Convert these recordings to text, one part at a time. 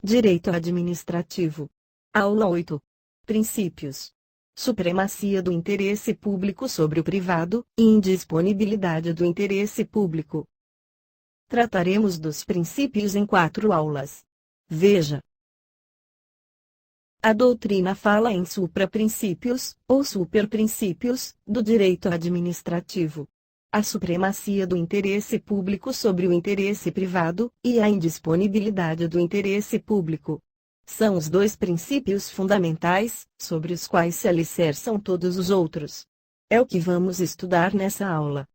Direito Administrativo. Aula 8. Princípios. Supremacia do interesse público sobre o privado e indisponibilidade do interesse público. Trataremos dos princípios em 4 aulas. Veja. A doutrina fala em supraprincípios, ou superprincípios, do direito administrativo. A supremacia do interesse público sobre o interesse privado, e a indisponibilidade do interesse público. São os 2 princípios fundamentais, sobre os quais se alicerçam todos os outros. É o que vamos estudar nessa aula.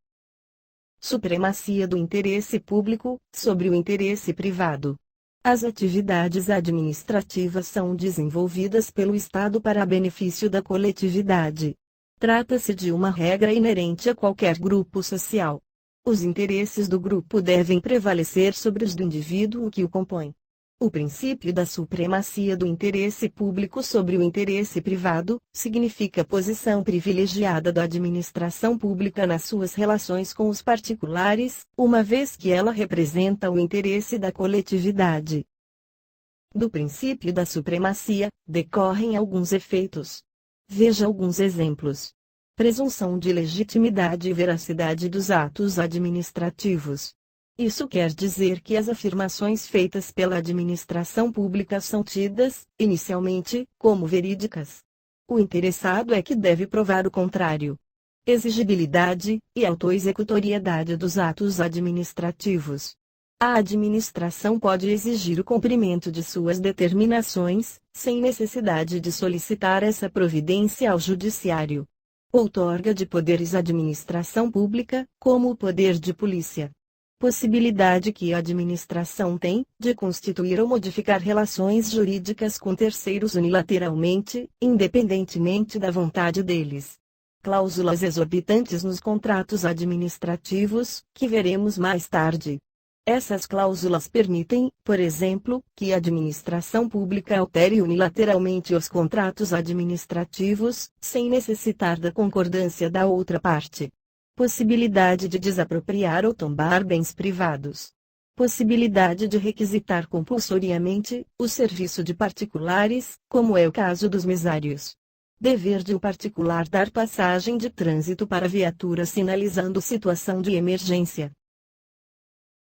Supremacia do interesse público, sobre o interesse privado. As atividades administrativas são desenvolvidas pelo Estado para benefício da coletividade. Trata-se de uma regra inerente a qualquer grupo social. Os interesses do grupo devem prevalecer sobre os do indivíduo que o compõe. O princípio da supremacia do interesse público sobre o interesse privado significa posição privilegiada da administração pública nas suas relações com os particulares, uma vez que ela representa o interesse da coletividade. Do princípio da supremacia, decorrem alguns efeitos. Veja alguns exemplos. Presunção de legitimidade e veracidade dos atos administrativos. Isso quer dizer que as afirmações feitas pela administração pública são tidas, inicialmente, como verídicas. O interessado é que deve provar o contrário. Exigibilidade e autoexecutoriedade dos atos administrativos. A administração pode exigir o cumprimento de suas determinações, sem necessidade de solicitar essa providência ao judiciário. Outorga de poderes à administração pública, como o poder de polícia. Possibilidade que a administração tem, de constituir ou modificar relações jurídicas com terceiros unilateralmente, independentemente da vontade deles. Cláusulas exorbitantes nos contratos administrativos, que veremos mais tarde. Essas cláusulas permitem, por exemplo, que a administração pública altere unilateralmente os contratos administrativos, sem necessitar da concordância da outra parte. Possibilidade de desapropriar ou tombar bens privados. Possibilidade de requisitar compulsoriamente o serviço de particulares, como é o caso dos mesários. Dever de um particular dar passagem de trânsito para viatura sinalizando situação de emergência.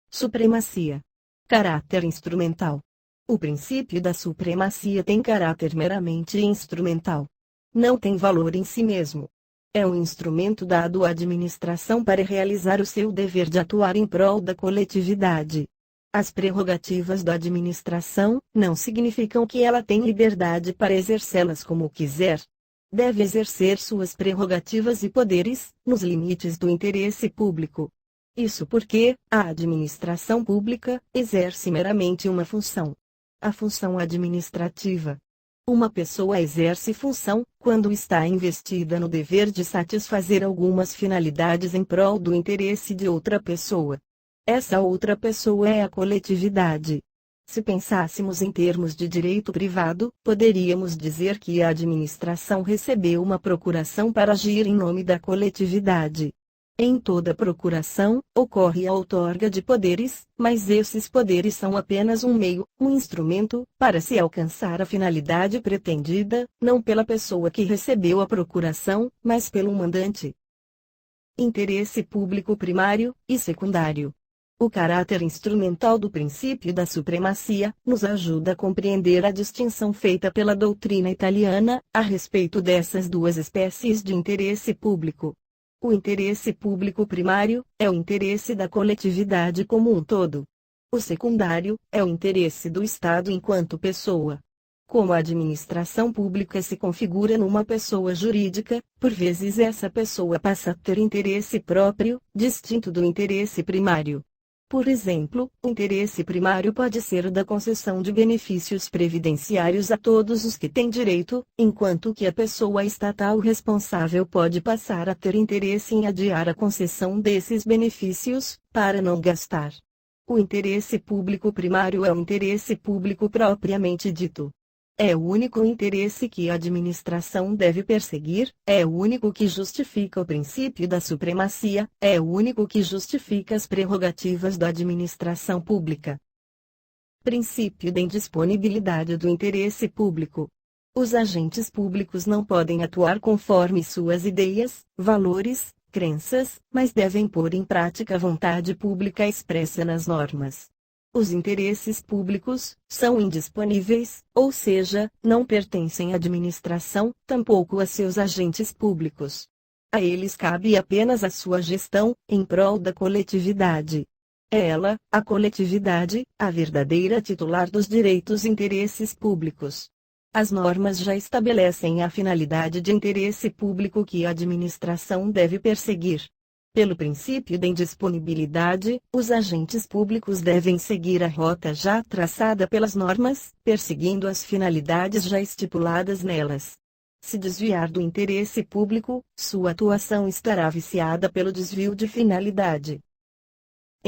Supremacia. Caráter instrumental. O princípio da supremacia tem caráter meramente instrumental. Não tem valor em si mesmo. É um instrumento dado à administração para realizar o seu dever de atuar em prol da coletividade. As prerrogativas da administração não significam que ela tem liberdade para exercê-las como quiser. Deve exercer suas prerrogativas e poderes, nos limites do interesse público. Isso porque, a administração pública, exerce meramente uma função. A função administrativa. Uma pessoa exerce função, quando está investida no dever de satisfazer algumas finalidades em prol do interesse de outra pessoa. Essa outra pessoa é a coletividade. Se pensássemos em termos de direito privado, poderíamos dizer que a administração recebeu uma procuração para agir em nome da coletividade. Em toda procuração, ocorre a outorga de poderes, mas esses poderes são apenas um meio, um instrumento, para se alcançar a finalidade pretendida, não pela pessoa que recebeu a procuração, mas pelo mandante. Interesse público primário e secundário. O caráter instrumental do princípio da supremacia nos ajuda a compreender a distinção feita pela doutrina italiana a respeito dessas 2 espécies de interesse público. O interesse público primário é o interesse da coletividade como um todo. O secundário é o interesse do Estado enquanto pessoa. Como a administração pública se configura numa pessoa jurídica, por vezes essa pessoa passa a ter interesse próprio, distinto do interesse primário. Por exemplo, o interesse primário pode ser o da concessão de benefícios previdenciários a todos os que têm direito, enquanto que a pessoa estatal responsável pode passar a ter interesse em adiar a concessão desses benefícios, para não gastar. O interesse público primário é o interesse público propriamente dito. É o único interesse que a administração deve perseguir, é o único que justifica o princípio da supremacia, é o único que justifica as prerrogativas da administração pública. Princípio da indisponibilidade do interesse público. Os agentes públicos não podem atuar conforme suas ideias, valores, crenças, mas devem pôr em prática a vontade pública expressa nas normas. Os interesses públicos são indisponíveis, ou seja, não pertencem à administração, tampouco a seus agentes públicos. A eles cabe apenas a sua gestão, em prol da coletividade. É ela, a coletividade, a verdadeira titular dos direitos e interesses públicos. As normas já estabelecem a finalidade de interesse público que a administração deve perseguir. Pelo princípio da indisponibilidade, os agentes públicos devem seguir a rota já traçada pelas normas, perseguindo as finalidades já estipuladas nelas. Se desviar do interesse público, sua atuação estará viciada pelo desvio de finalidade.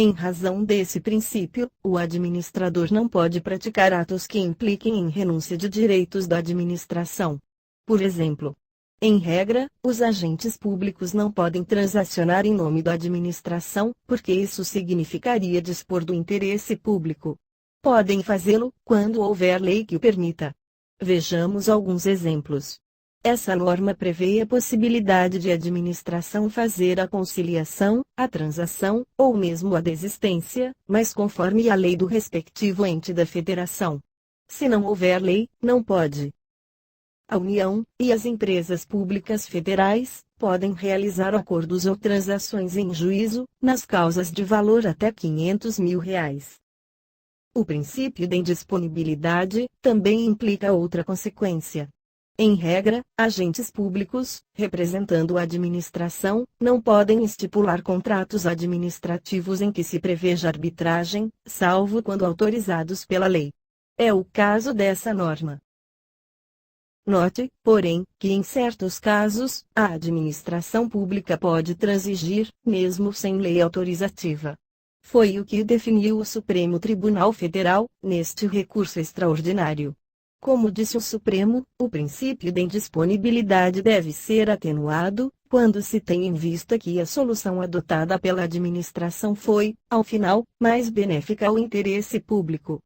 Em razão desse princípio, o administrador não pode praticar atos que impliquem em renúncia de direitos da administração. Por exemplo, em regra, os agentes públicos não podem transacionar em nome da administração, porque isso significaria dispor do interesse público. Podem fazê-lo, quando houver lei que o permita. Vejamos alguns exemplos. Essa norma prevê a possibilidade de a administração fazer a conciliação, a transação, ou mesmo a desistência, mas conforme a lei do respectivo ente da federação. Se não houver lei, não pode. A União, e as empresas públicas federais, podem realizar acordos ou transações em juízo, nas causas de valor até R$ 500 mil. O princípio da indisponibilidade também implica outra consequência. Em regra, agentes públicos, representando a administração, não podem estipular contratos administrativos em que se preveja arbitragem, salvo quando autorizados pela lei. É o caso dessa norma. Note, porém, que em certos casos, a administração pública pode transigir, mesmo sem lei autorizativa. Foi o que definiu o Supremo Tribunal Federal, neste recurso extraordinário. Como disse o Supremo, o princípio da indisponibilidade deve ser atenuado, quando se tem em vista que a solução adotada pela administração foi, ao final, mais benéfica ao interesse público.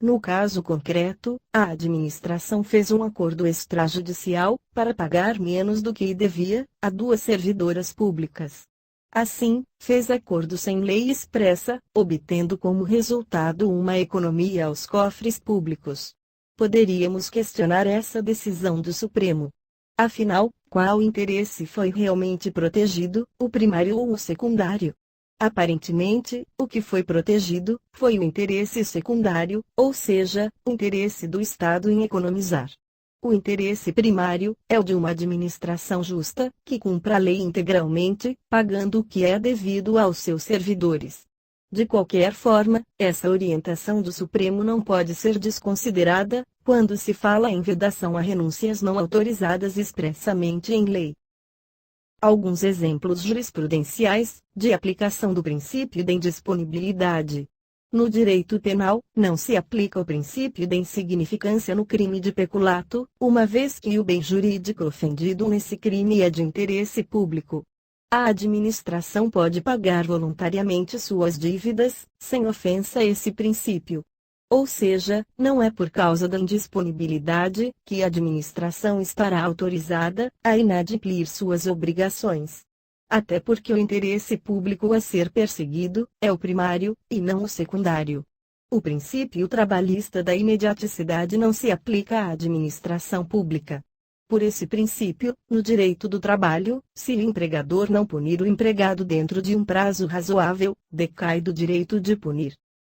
No caso concreto, a administração fez um acordo extrajudicial, para pagar menos do que devia, a duas servidoras públicas. Assim, fez acordo sem lei expressa, obtendo como resultado uma economia aos cofres públicos. Poderíamos questionar essa decisão do Supremo. Afinal, qual interesse foi realmente protegido, o primário ou o secundário? Aparentemente, o que foi protegido foi o interesse secundário, ou seja, o interesse do Estado em economizar. O interesse primário é o de uma administração justa, que cumpra a lei integralmente, pagando o que é devido aos seus servidores. De qualquer forma, essa orientação do Supremo não pode ser desconsiderada, quando se fala em vedação a renúncias não autorizadas expressamente em lei. Alguns exemplos jurisprudenciais, de aplicação do princípio da indisponibilidade. No direito penal, não se aplica o princípio da insignificância no crime de peculato, uma vez que o bem jurídico ofendido nesse crime é de interesse público. A administração pode pagar voluntariamente suas dívidas, sem ofensa a esse princípio. Ou seja, não é por causa da indisponibilidade que a administração estará autorizada a inadimplir suas obrigações. Até porque o interesse público a ser perseguido é o primário, e não o secundário. O princípio trabalhista da imediaticidade não se aplica à administração pública. Por esse princípio, no direito do trabalho, se o empregador não punir o empregado dentro de um prazo razoável, decai do direito de punir.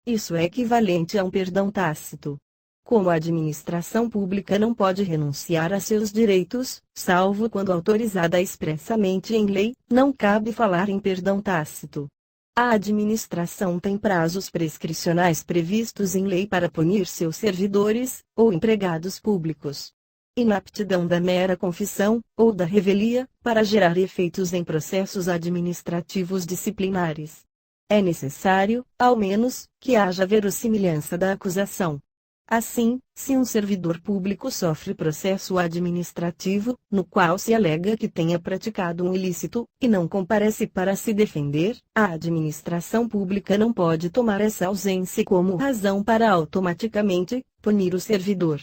Isso é equivalente a um perdão tácito. Como a administração pública não pode renunciar a seus direitos, salvo quando autorizada expressamente em lei, não cabe falar em perdão tácito. A administração tem prazos prescricionais previstos em lei para punir seus servidores, ou empregados públicos. Inaptidão da mera confissão, ou da revelia, para gerar efeitos em processos administrativos disciplinares. É necessário, ao menos, que haja verossimilhança da acusação. Assim, se um servidor público sofre processo administrativo, no qual se alega que tenha praticado um ilícito, e não comparece para se defender, a administração pública não pode tomar essa ausência como razão para automaticamente punir o servidor.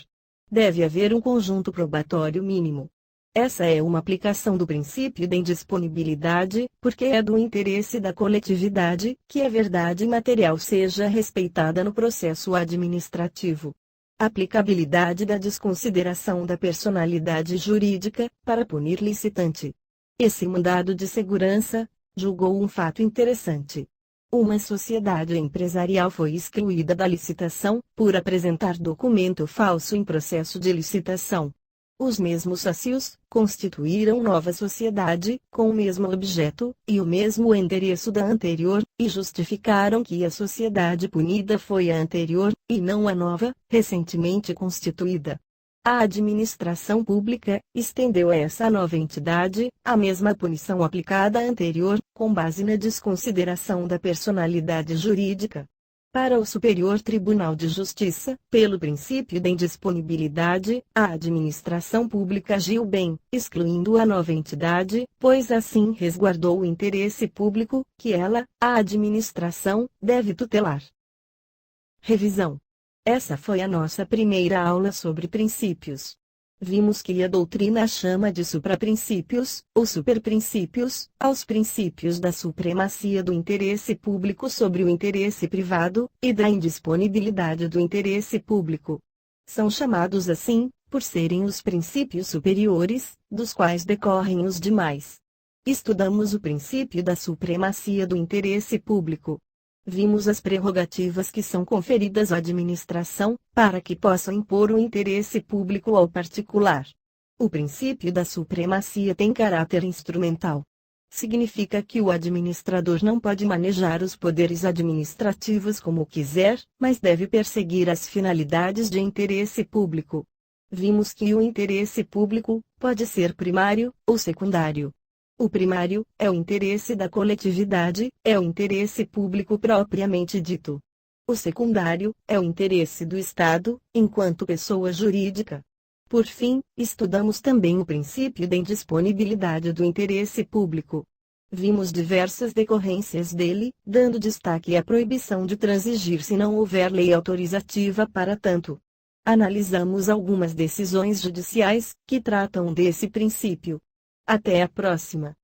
Deve haver um conjunto probatório mínimo. Essa é uma aplicação do princípio da indisponibilidade, porque é do interesse da coletividade que a verdade material seja respeitada no processo administrativo. Aplicabilidade da desconsideração da personalidade jurídica, para punir licitante. Esse mandado de segurança julgou um fato interessante. Uma sociedade empresarial foi excluída da licitação, por apresentar documento falso em processo de licitação. Os mesmos sócios constituíram nova sociedade, com o mesmo objeto e o mesmo endereço da anterior, e justificaram que a sociedade punida foi a anterior, e não a nova, recentemente constituída. A administração pública estendeu a essa nova entidade a mesma punição aplicada à anterior, com base na desconsideração da personalidade jurídica. Para o Superior Tribunal de Justiça, pelo princípio da indisponibilidade, a administração pública agiu bem, excluindo a nova entidade, pois assim resguardou o interesse público, que ela, a administração, deve tutelar. Revisão. Essa foi a nossa primeira aula sobre princípios. Vimos que a doutrina chama de supraprincípios, ou superprincípios, aos princípios da supremacia do interesse público sobre o interesse privado, e da indisponibilidade do interesse público. São chamados assim, por serem os princípios superiores, dos quais decorrem os demais. Estudamos o princípio da supremacia do interesse público. Vimos as prerrogativas que são conferidas à administração, para que possam impor o interesse público ao particular. O princípio da supremacia tem caráter instrumental. Significa que o administrador não pode manejar os poderes administrativos como quiser, mas deve perseguir as finalidades de interesse público. Vimos que o interesse público pode ser primário ou secundário. O primário é o interesse da coletividade, é o interesse público propriamente dito. O secundário é o interesse do Estado, enquanto pessoa jurídica. Por fim, estudamos também o princípio da indisponibilidade do interesse público. Vimos diversas decorrências dele, dando destaque à proibição de transigir se não houver lei autorizativa para tanto. Analisamos algumas decisões judiciais que tratam desse princípio. Até a próxima.